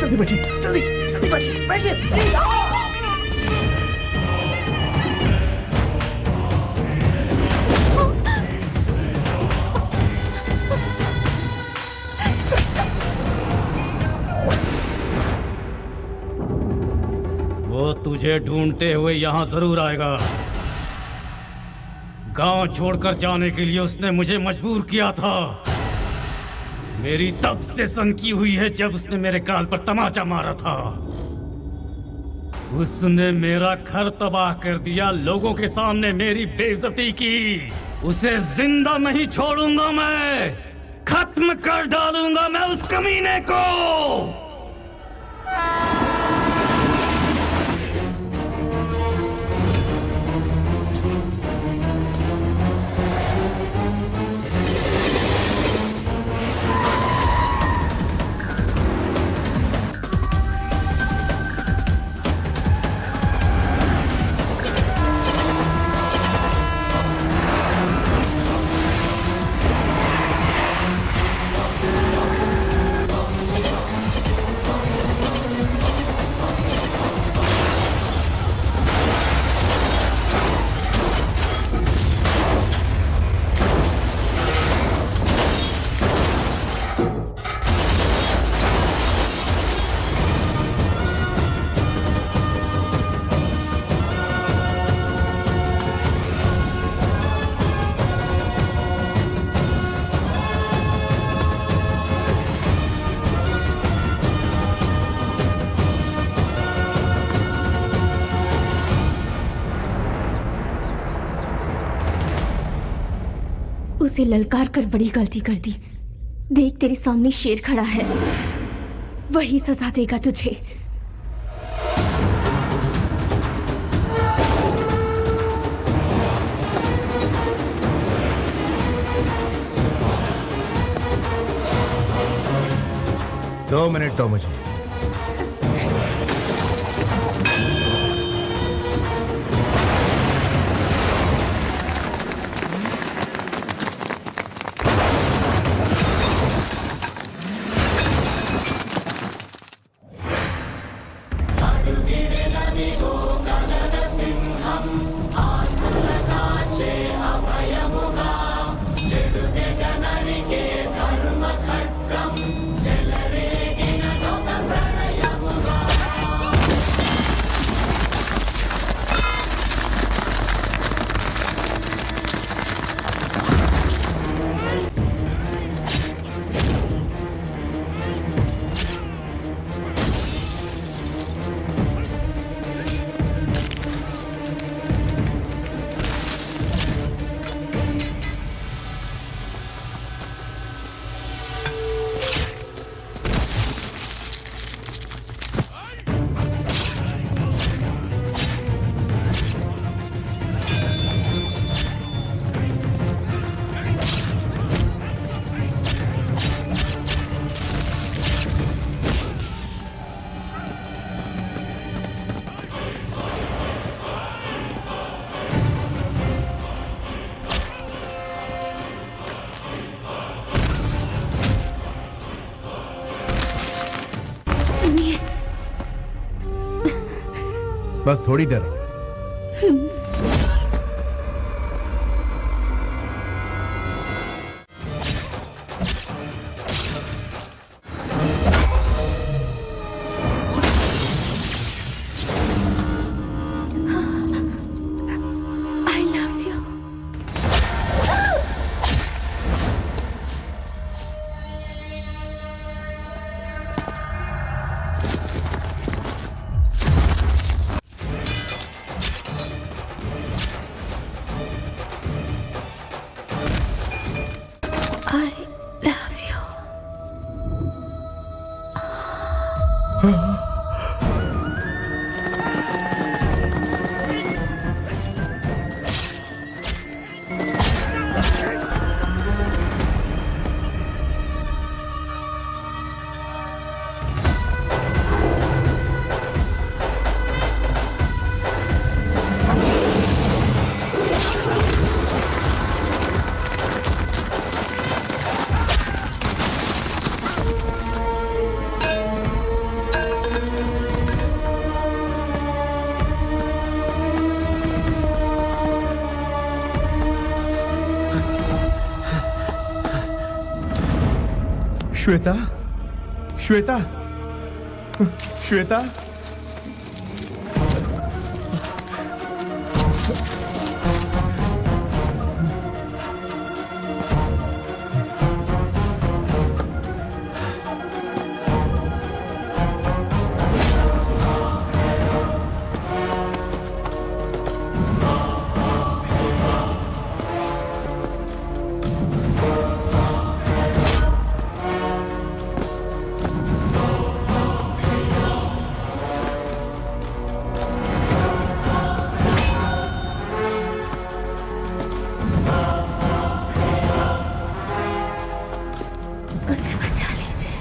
जल्दी बैठिए, जल्दी जल्दी बैठिए, बैठिए प्लीज। वो तुझे ढूंढते हुए यहाँ जरूर आएगा। गांव छोड़कर जाने के लिए उसने मुझे मजबूर किया था। मेरी तब से सनकी हुई है जब उसने मेरे गाल पर तमाचा मारा था। उसने मेरा घर तबाह कर दिया, लोगों के सामने मेरी बेइज्जती की। उसे जिंदा नहीं छोड़ूंगा मैं, खत्म कर डालूंगा मैं उस कमीने को। उसे ललकार कर बड़ी गलती कर दी। देख तेरे सामने शेर खड़ा है, वही सजा देगा तुझे। दो मिनट दो मुझे। बस थोड़ी देर और। श्वेता, श्वेता, श्वेता। मुझे बचा लीजिए।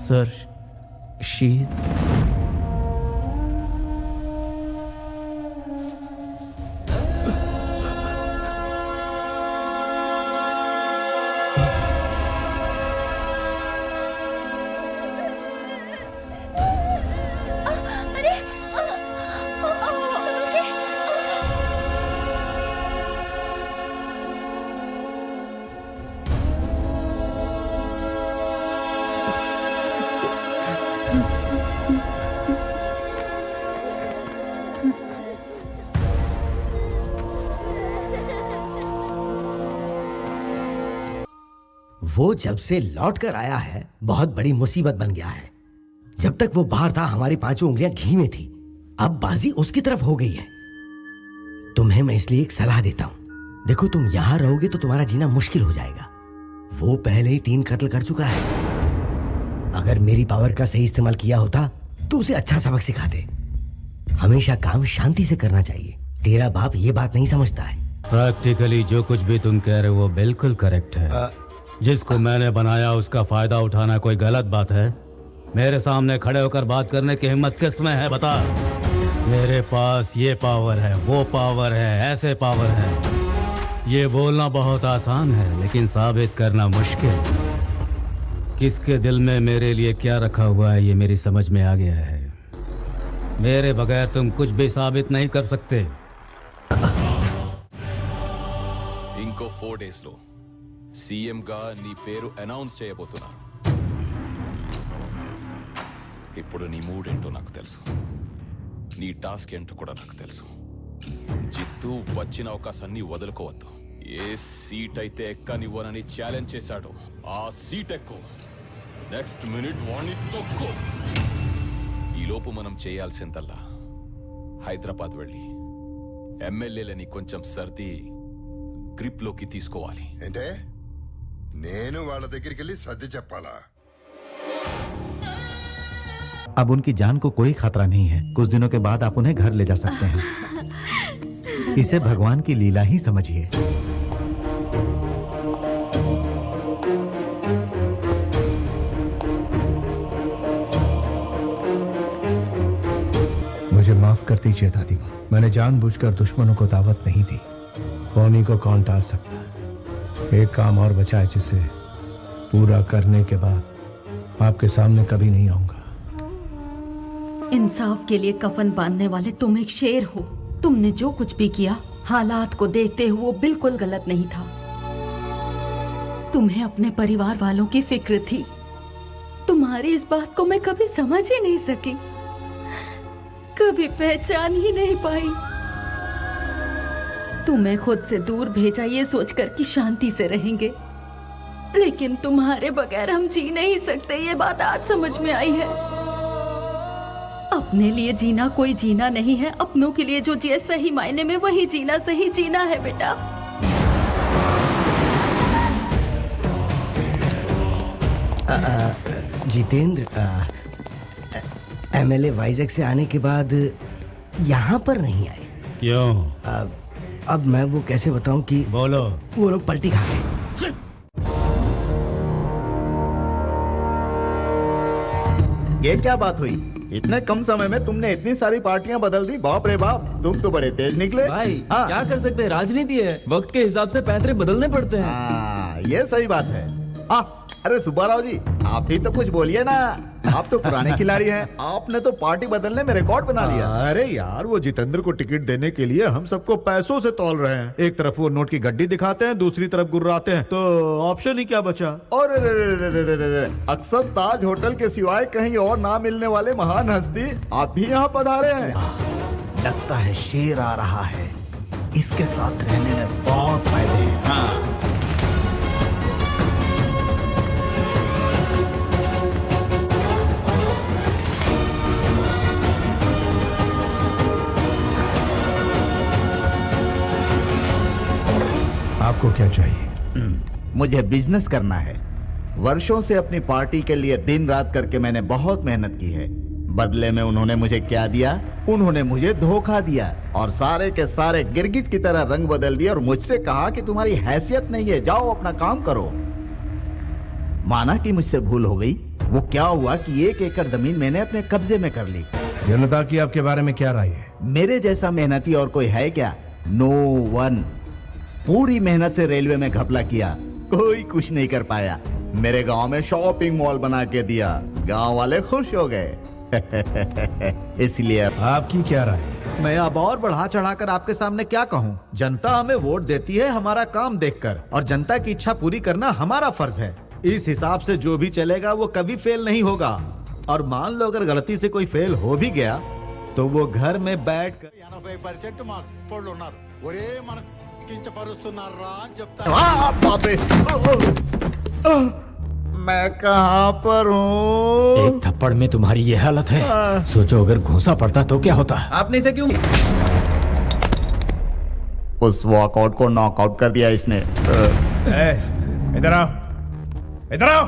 Sir, she's... वो जब से लौट कर आया है बहुत बड़ी मुसीबत बन गया है। जब तक वो बाहर था हमारी पांचों उंगलियां घी में थी, अब बाजी उसकी तरफ हो गई है। तुम्हें मैं इसलिए एक सलाह देता हूं। देखो, तुम यहां रहोगे तो तुम्हारा जीना मुश्किल हो जाएगा। वो पहले ही 3 कत्ल कर चुका है। अगर मेरी पावर का सही इस्तेमाल किया होता तो उसे अच्छा सबक सिखाते। हमेशा काम शांति से करना चाहिए। तेरा बाप ये बात नहीं समझता है। प्रैक्टिकली जो कुछ भी तुम कह रहे हो वो बिल्कुल करेक्ट है। जिसको मैंने बनाया उसका फायदा उठाना कोई गलत बात है? मेरे सामने खड़े होकर बात करने की हिम्मत किसमें है, बता। मेरे पास ये पावर है, वो पावर है, ऐसे पावर है। ये बोलना बहुत आसान है लेकिन साबित करना मुश्किल। किसके दिल में मेरे लिए क्या रखा हुआ है ये मेरी समझ में आ गया है। मेरे बगैर तुम कुछ भी साबित नहीं कर सकते। ఇంకో 4 days లో సీఎం గా నీ పేరు అనౌన్స్ చేయబోతున్నా. ఇప్పుడు నీ మూడ్ ఏంటో నాకు తెలుసు, నీ టాస్క్ ఏంటో కూడా నాకు తెలుసు. జిత్తు వచ్చిన అవకాశాన్ని వదులుకోవద్దు. ఏ సీట్ అయితే ఎక్కనివ్వనని ఛాలెంజ్ చేశాడో ఆ సీట్ ఎక్కు. నెక్స్ట్ మినిట్ వాణ్ణి తొక్కు. ఈలోపు మనం చేయాల్సిందల్లా హైదరాబాద్ వెళ్ళి ఎమ్మెల్యేలని కొంచెం సర్ది గ్రిప్ లోకి తీసుకోవాలి. ఏంటే నేను వాళ్ళ దగ్గరికి వెళ్ళి సర్ది చెప్పాలా? अब उनकी जान को कोई खतरा नहीं है। कुछ दिनों के बाद आप उन्हें घर ले जा सकते हैं। इसे भगवान की लीला ही समझिए। मुझे माफ कर दीजिए दादी माँ। मैंने जानबूझकर दुश्मनों को दावत नहीं दी। होनी को कौन टाल सकता है? एक काम और बचा है जिसे पूरा करने के बाद आपके सामने कभी नहीं आऊंगा। इंसाफ के लिए कफन बांधने वाले तुम एक शेर हो। तुमने जो कुछ भी किया हालात को देखते हुए वो बिल्कुल गलत नहीं था। तुम्हें अपने परिवार वालों की फिक्र थी। तुम्हारी इस बात को मैं कभी समझ ही नहीं सकी, कभी पहचान ही नहीं पाई। तुम्हें खुद से दूर भेजा ये सोचकर कि शांति से रहेंगे, लेकिन तुम्हारे बगैर हम जी नहीं सकते। ये बात आज समझ में आई है। अपने लिए जीना कोई जीना नहीं है। अपनों के लिए जो जिए सही मायने में वही जीना सही जीना है बेटा। जितेंद्र, एमएलए वाइजैक से आने के बाद यहाँ पर नहीं आए। क्यों? अब मैं वो कैसे बताऊं कि बोलो। वो लोग पलटी खा गए। ये क्या बात हुई? इतने कम समय में तुमने इतनी सारी पार्टियां बदल दी। बाप रे बाप, तुम तो बड़े तेज निकले। भाई हाँ। क्या कर सकते हैं, राजनीति है, वक्त के हिसाब से पैतरे बदलने पड़ते हैं। हाँ, ये सही बात है। अरे सुब्बाराव जी, आप भी तो कुछ बोलिए ना। आप तो पुराने खिलाड़ी हैं, आपने तो पार्टी बदलने में रिकॉर्ड बना लिया। अरे यार, वो जितेंद्र को टिकट देने के लिए हम सबको पैसों से तौल रहे हैं। एक तरफ वो नोट की गड्डी दिखाते हैं, दूसरी तरफ गुर्राते हैं, तो ऑप्शन ही क्या बचा। और अक्सर ताज होटल के सिवाय कहीं और ना मिलने वाले महान हस्ती आप भी यहाँ पधारे हैं। लगता है शेर आ रहा है। इसके साथ रहने में बहुत फायदे हैं। आपको क्या चाहिए? मुझे बिजनेस करना है। वर्षों से अपनी पार्टी के लिए दिन रात करके मैंने बहुत मेहनत की है। बदले में उन्होंने मुझे क्या दिया? उन्होंने मुझे धोखा दिया और सारे के सारे गिरगिट की तरह रंग बदल दिया और मुझसे कहा कि तुम्हारी हैसियत नहीं है, जाओ अपना काम करो। माना कि मुझसे भूल हो गई। वो क्या हुआ कि 1 एकड़ जमीन मैंने अपने कब्जे में कर ली। जनता की आपके बारे में क्या राय है? मेरे जैसा मेहनती और कोई है क्या? No one. पूरी मेहनत से रेलवे में घपला किया, कोई कुछ नहीं कर पाया। मेरे गांव में शॉपिंग मॉल बना के दिया, गांव वाले खुश हो गए। इसलिए आपकी क्या राय है? मैं अब और बढ़ा चढ़ाकर आपके सामने क्या कहूँ। जनता हमें वोट देती है हमारा काम देखकर, और जनता की इच्छा पूरी करना हमारा फर्ज है। इस हिसाब से जो भी चलेगा वो कभी फेल नहीं होगा। और मान लो अगर गलती से कोई फेल हो भी गया तो वो घर में बैठ कर 80% మా కుప్పోళ్ళు ఉన్నారు ఒరే మనకు కించపరుస్తున్నారా అని చెప్తారు मैं कहाँ पर हूँ? एक थप्पड़ में तुम्हारी ये हालत है, सोचो अगर घूंसा पड़ता तो क्या होता। आपने इसे क्यों? उस वॉकआउट को नॉकआउट कर दिया इसने। इधर आओ, इधर आओ।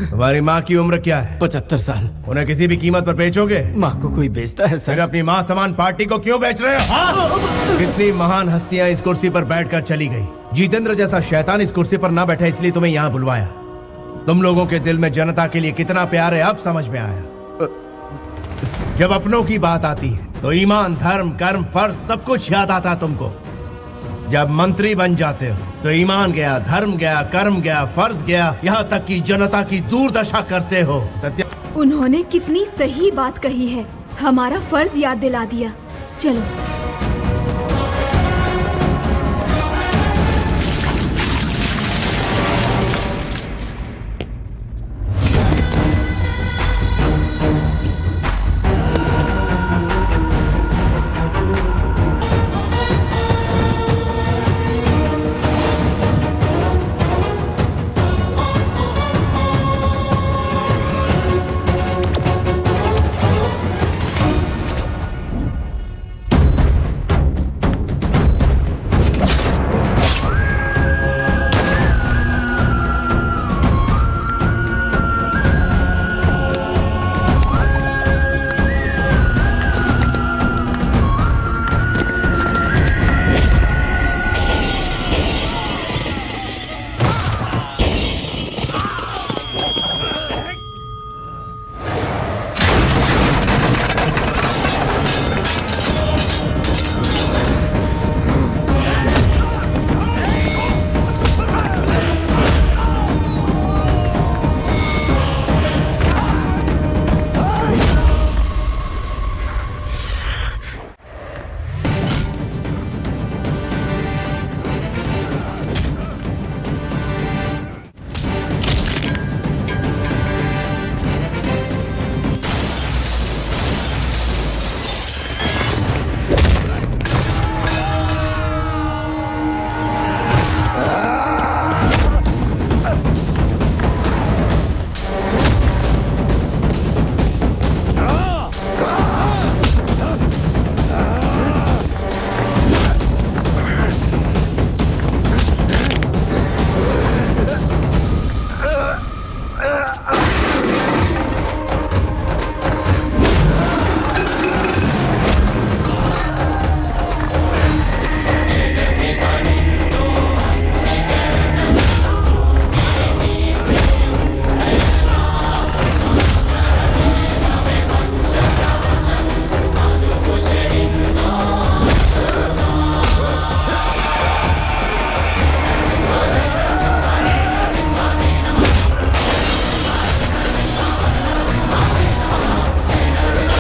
तुम्हारी माँ की उम्र क्या है? 75 साल। उन्हें किसी भी कीमत पर बेचोगे? माँ को कोई बेचता है फिर सर? अपनी माँ समान पार्टी को क्यों बेच रहे हो? कितनी महान हस्तियां इस कुर्सी पर बैठकर चली गई। जितेंद्र जैसा शैतान इस कुर्सी पर ना बैठा, इसलिए तुम्हें यहाँ बुलवाया। तुम लोगों के दिल में जनता के लिए कितना प्यार है अब समझ में आया। जब अपनों की बात आती है तो ईमान, धर्म, कर्म, फर्ज सब कुछ याद आता है तुमको। जब मंत्री बन जाते हो तो ईमान गया, धर्म गया, कर्म गया, फर्ज गया, यहाँ तक कि जनता की दुर्दशा करते हो। सत्य। उन्होंने कितनी सही बात कही है, हमारा फर्ज याद दिला दिया। चलो।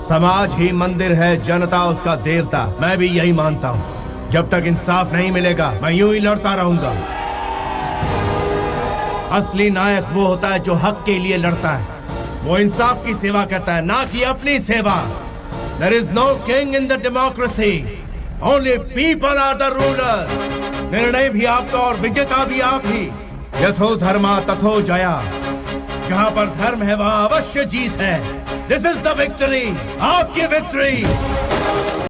समाज ही मंदिर है, जनता उसका देवता। मैं भी यही मानता हूँ। जब तक इंसाफ नहीं मिलेगा मैं यूं ही लड़ता रहूंगा। असली नायक वो होता है जो हक के लिए लड़ता है, वो इंसाफ की सेवा करता है, ना कि अपनी सेवा। There is no king in the democracy. Only people are the rulers. निर्णय भी आपका और विजेता भी आप ही। यथो धर्मा तथो जया। जहां पर धर्म है वहां अवश्य जीत है। This is the victory. आपकी विक्ट्री।